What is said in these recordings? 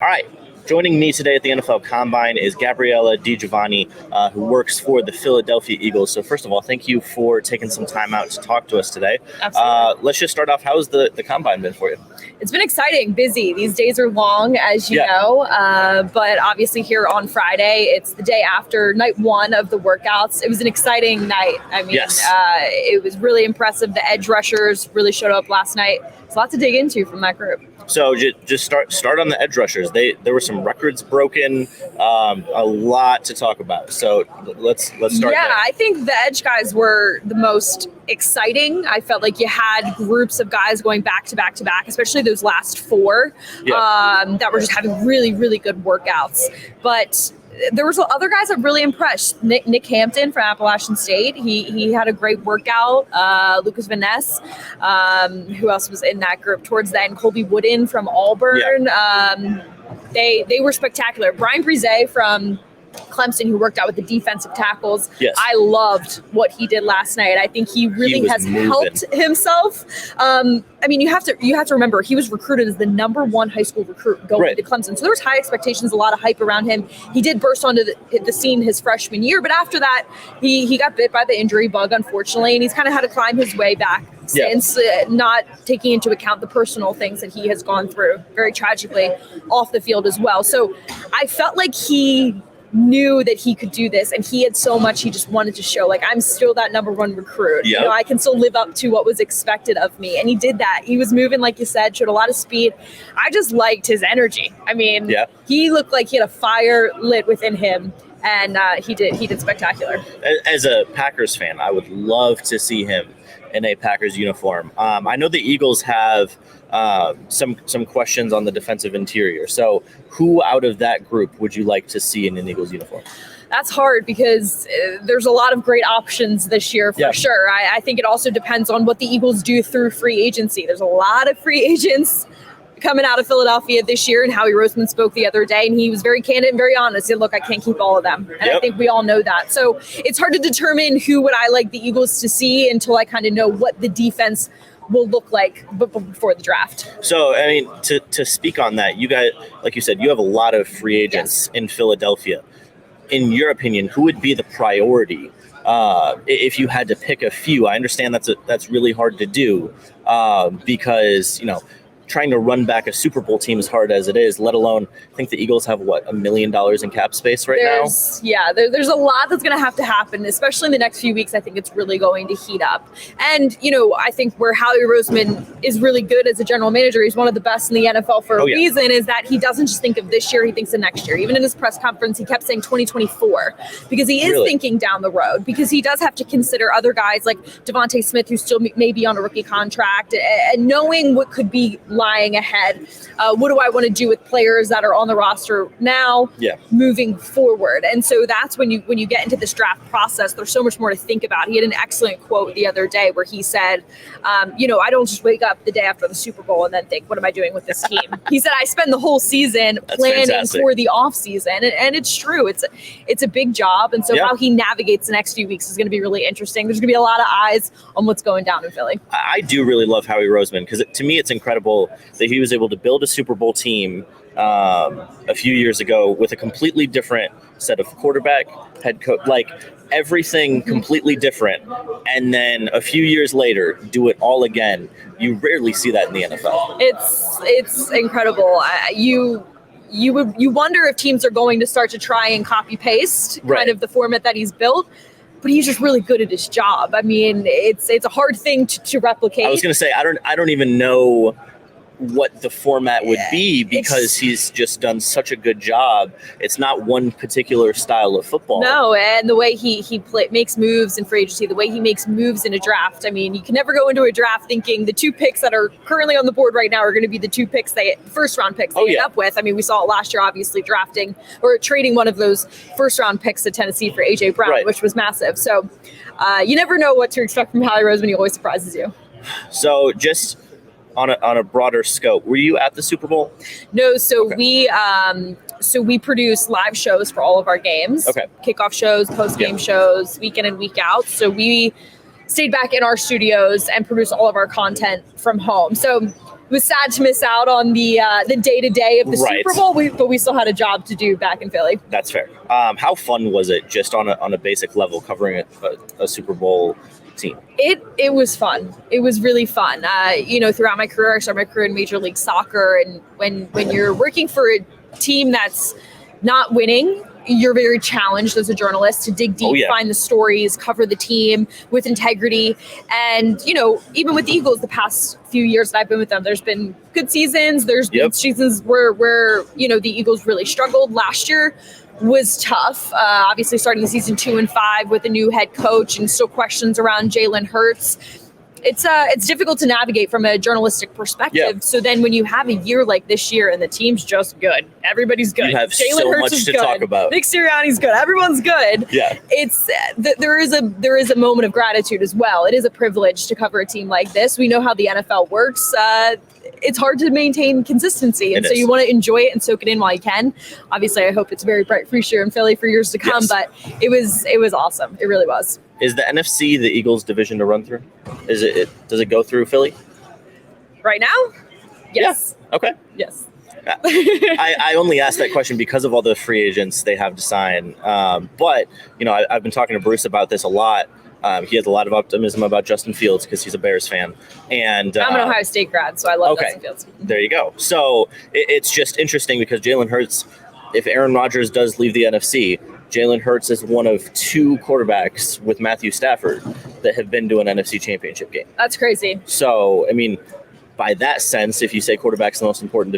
All right. Joining me today at the NFL Combine is Gabriella DiGiovanni, who works for the Philadelphia Eagles. So first of all, thank you for taking some time out to talk to us today. Absolutely. Let's just start off. How's the Combine been for you? It's been exciting, busy. These days are long, as you know, but obviously here on Friday, it's the day after night one of the workouts. It was an exciting night. I mean, it was really impressive. The edge rushers really showed up last night. There's a lot to dig into from that group. So just start on the edge rushers. There were some records broken, a lot to talk about. So let's start there. I think the edge guys were the most exciting. I felt like you had groups of guys going back to back to back, especially those last four that were just having really, really good workouts. But there was other guys that really impressed. Nick Hampton from Appalachian State. He had a great workout. Lucas Van Ness. Who else was in that group towards the end? Colby Wooden from Auburn. They were spectacular. Brian Brise from Clemson, who worked out with the defensive tackles. Yes. I loved what he did last night. I think he really has helped himself. I mean, you have to remember he was recruited as the number one high school recruit going to Clemson. So there was high expectations, a lot of hype around him. He did burst onto the scene his freshman year, but after that, he got bit by the injury bug, unfortunately, and he's kind of had to climb his way back since, not taking into account the personal things that he has gone through, very tragically, off the field as well. So I felt like he knew that he could do this, and he had so much he just wanted to show, like, I'm still that number one recruit. You know, I can still live up to what was expected of me, and he did that. He was moving, like you said, showed a lot of speed. I just liked his energy. I mean, he looked like he had a fire lit within him, and he did spectacular. As a Packers fan, I would love to see him in a Packers uniform. I know the Eagles have some questions on the defensive interior. So who out of that group would you like to see in an Eagles uniform? That's hard because there's a lot of great options this year for sure. I think it also depends on what the Eagles do through free agency. There's a lot of free agents coming out of Philadelphia this year, and Howie Roseman spoke the other day, and he was very candid and very honest. He said, look, I can't keep all of them. And I think we all know that. So it's hard to determine who would I like the Eagles to see until I kind of know what the defense will look like before the draft. So, I mean, to speak on that, you guys, like you said, you have a lot of free agents in Philadelphia. In your opinion, who would be the priority if you had to pick a few? I understand that's really hard to do because, you know, trying to run back a Super Bowl team as hard as it is, let alone, I think the Eagles have, $1 million in cap space now? Yeah, there's a lot that's going to have to happen, especially in the next few weeks. I think it's really going to heat up. And, you know, I think where Howie Roseman is really good as a general manager, he's one of the best in the NFL for a reason, is that he doesn't just think of this year, he thinks of next year. Even in his press conference, he kept saying 2024 because he is thinking down the road, because he does have to consider other guys like Devontae Smith, who still may be on a rookie contract, and knowing what could be lying ahead. What do I want to do with players that are on the roster now moving forward? And so that's when you get into this draft process, there's so much more to think about. He had an excellent quote the other day where he said, you know, I don't just wake up the day after the Super Bowl and then think, what am I doing with this team? He said, I spend the whole season planning for the off season. And it's true. It's a big job. And so how he navigates the next few weeks is going to be really interesting. There's going to be a lot of eyes on what's going down in Philly. I do really love Howie Roseman because to me, it's incredible that he was able to build a Super Bowl team a few years ago with a completely different set of quarterback, head coach, like everything completely different. And then a few years later, do it all again. You rarely see that in the NFL. It's incredible. You wonder if teams are going to start to try and copy paste kind of the format that he's built. But he's just really good at his job. I mean, it's a hard thing to replicate. I was going to say, I don't even know what the format would be because he's just done such a good job. It's not one particular style of football. No, and the way he makes moves in free agency, the way he makes moves in a draft. I mean, you can never go into a draft thinking the two picks that are currently on the board right now are going to be the two picks first round picks they end up with. I mean, we saw it last year, obviously drafting or trading one of those first round picks to Tennessee for AJ Brown, which was massive. So you never know what to expect from Howie Roseman. He always surprises you. So just on a broader scope, were you at the Super Bowl? No, so we produce live shows for all of our games. Kickoff shows, post-game shows, week in and week out. So we stayed back in our studios and produced all of our content from home. So was sad to miss out on the day-to-day of the Right. Super Bowl, but we still had a job to do back in Philly. That's fair. How fun was it just on a basic level covering a Super Bowl team? It was fun. It was really fun. Throughout my career, I started my career in Major League Soccer, and when you're working for a team that's not winning, you're very challenged as a journalist to dig deep, find the stories, cover the team with integrity. And, even with the Eagles, the past few years that I've been with them, there's been good seasons. There's been seasons where the Eagles really struggled. Last year was tough. Obviously starting the season 2-5 with a new head coach and still questions around Jalen Hurts. It's difficult to navigate from a journalistic perspective. Yeah. So then when you have a year like this year and the team's just good, everybody's good. You have Jalen so Hurts much is to good. talk about. Nick Sirianni's good. Everyone's good. Yeah. It's there is a moment of gratitude as well. It is a privilege to cover a team like this. We know how the NFL works. It's hard to maintain consistency, and so you want to enjoy it and soak it in while you can. Obviously, I hope it's a very bright future in Philly for years to come. But it was awesome. It really was. Is the NFC the Eagles' division to run through? Does it go through Philly? Right now? Yes. Yeah. Okay. Yes. I only asked that question because of all the free agents they have to sign. But I've been talking to Bruce about this a lot. He has a lot of optimism about Justin Fields because he's a Bears fan. And I'm an Ohio State grad, so I love Justin Fields. There you go. So it's just interesting because Jalen Hurts, if Aaron Rodgers does leave the NFC, Jalen Hurts is one of 2 quarterbacks with Matthew Stafford that have been to an NFC championship game. That's crazy. So, by that sense, if you say quarterback's the most important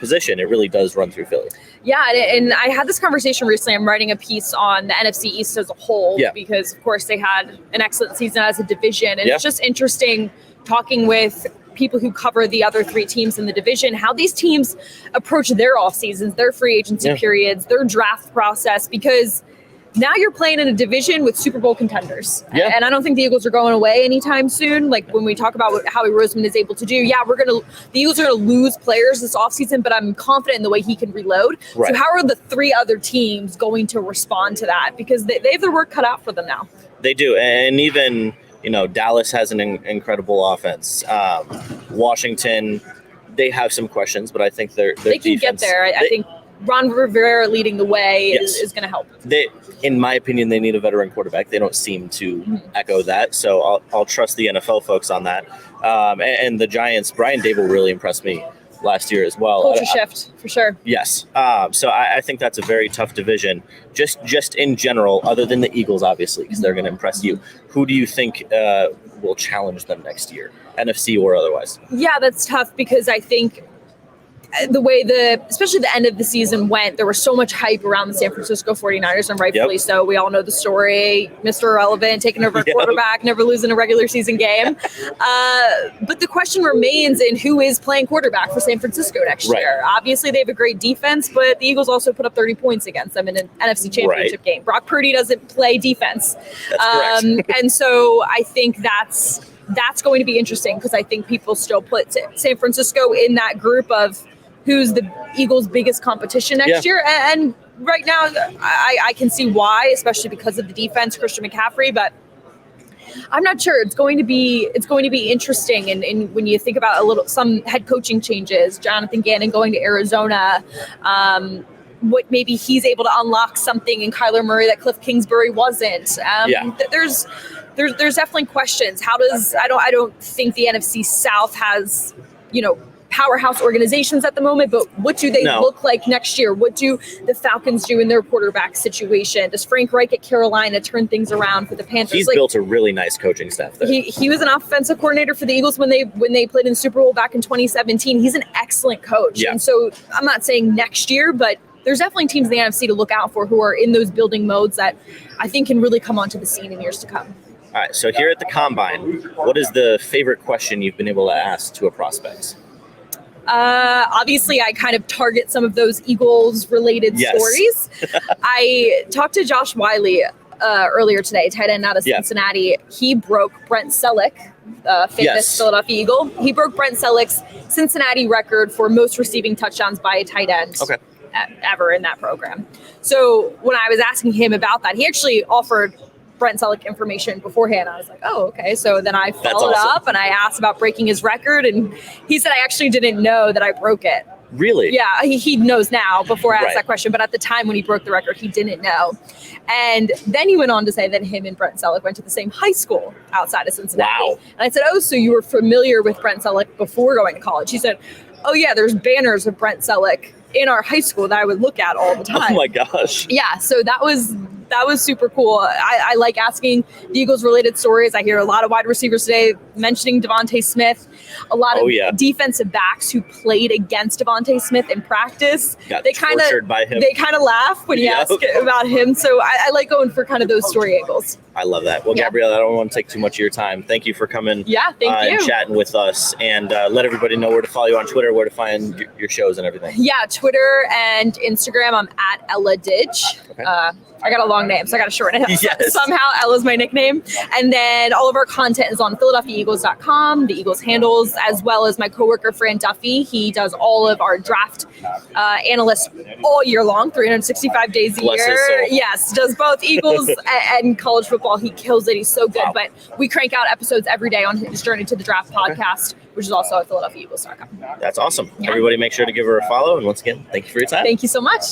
position, it really does run through Philly. Yeah, and I had this conversation recently. I'm writing a piece on the NFC East as a whole because, of course, they had an excellent season as a division. And it's just interesting talking with people who cover the other 3 teams in the division, how these teams approach their off seasons, their free agency periods, their draft process, because now you're playing in a division with Super Bowl contenders. Yeah. And I don't think the Eagles are going away anytime soon. Like when we talk about what Howie Roseman is able to do, the Eagles are going to lose players this offseason, but I'm confident in the way he can reload. Right. So how are the 3 other teams going to respond to that? Because they have their work cut out for them now. They do. And even Dallas has an incredible offense. Washington, they have some questions, but I think they can get there. I think Ron Rivera leading the way is going to help. In my opinion, they need a veteran quarterback. They don't seem to echo that, so I'll trust the NFL folks on that. And the Giants, Brian Dable really impressed me last year as well. Culture shift, for sure. Yes. So I think that's a very tough division. Just in general, other than the Eagles, obviously, because they're going to impress you. Who do you think will challenge them next year, NFC or otherwise? Yeah, that's tough because I think the way especially the end of the season went, there was so much hype around the San Francisco 49ers, and rightfully so. We all know the story, Mr. Irrelevant, taking over a quarterback, never losing a regular season game. But the question remains in who is playing quarterback for San Francisco next year. Obviously, they have a great defense, but the Eagles also put up 30 points against them in an NFC championship game. Brock Purdy doesn't play defense. That's correct. And so I think that's going to be interesting because I think people still put San Francisco in that group of who's the Eagles' biggest competition next year. And right now, I can see why, especially because of the defense, Christian McCaffrey. But I'm not sure. It's going to be interesting. And when you think about some head coaching changes, Jonathan Gannon going to Arizona, what maybe he's able to unlock something in Kyler Murray that Cliff Kingsbury wasn't. There's definitely questions. I don't think the NFC South has, powerhouse organizations at the moment, but what do they look like next year? What do the Falcons do in their quarterback situation? Does Frank Reich at Carolina turn things around for the Panthers? He's built a really nice coaching staff there. He was an offensive coordinator for the Eagles when they played in the Super Bowl back in 2017. He's an excellent coach. And so I'm not saying next year, but there's definitely teams in the NFC to look out for who are in those building modes that I think can really come onto the scene in years to come. All right, so here at the Combine, what is the favorite question you've been able to ask to a prospect? Obviously, I kind of target some of those Eagles-related stories. I talked to Josh Wiley earlier today, tight end out of Cincinnati. He broke Brent Selleck, famous Philadelphia Eagle. He broke Brent Selleck's Cincinnati record for most receiving touchdowns by a tight end ever in that program. So when I was asking him about that, he actually offered Brent Selleck information beforehand. I was like, oh, okay. So then I followed awesome. up and I asked about breaking his record, and he said I actually didn't know that I broke it. Really? Yeah, he knows now before I asked Right. that question, but at the time when he broke the record, he didn't know. And then he went on to say that him and Brent Selleck went to the same high school outside of Cincinnati. Wow. And I said, oh, so you were familiar with Brent Selleck before going to college? He said, oh yeah, there's banners of Brent Selleck in our high school that I would look at all the time. Oh my gosh. Yeah, so that was super cool. I like asking the Eagles related stories. I hear a lot of wide receivers today mentioning Devontae Smith, a lot of defensive backs who played against Devontae Smith in practice. Got tortured by him. They kind of laugh when you ask about him. So I like going for kind of those story angles. I love that. Well, Gabriella, I don't want to take too much of your time. Thank you for coming thank you. and chatting with us, and let everybody know where to follow you on Twitter, where to find your shows and everything. Yeah, Twitter and Instagram, I'm at Ella Didge. Okay. I got a long name, so I got to shorten it. Yes. Somehow Ella's my nickname. And then all of our content is on PhiladelphiaEagles.com, the Eagles handles, as well as my coworker, Fran Duffy. He does all of our draft analysts all year long, 365 days a Bless year. his soul. Yes, does both Eagles and college football. He kills it. He's so good. Wow. But we crank out episodes every day on his Journey to the Draft podcast, which is also at PhiladelphiaEagles.com. That's awesome. Everybody make sure to give her a follow. And once again, thank you for your time. Thank you so much.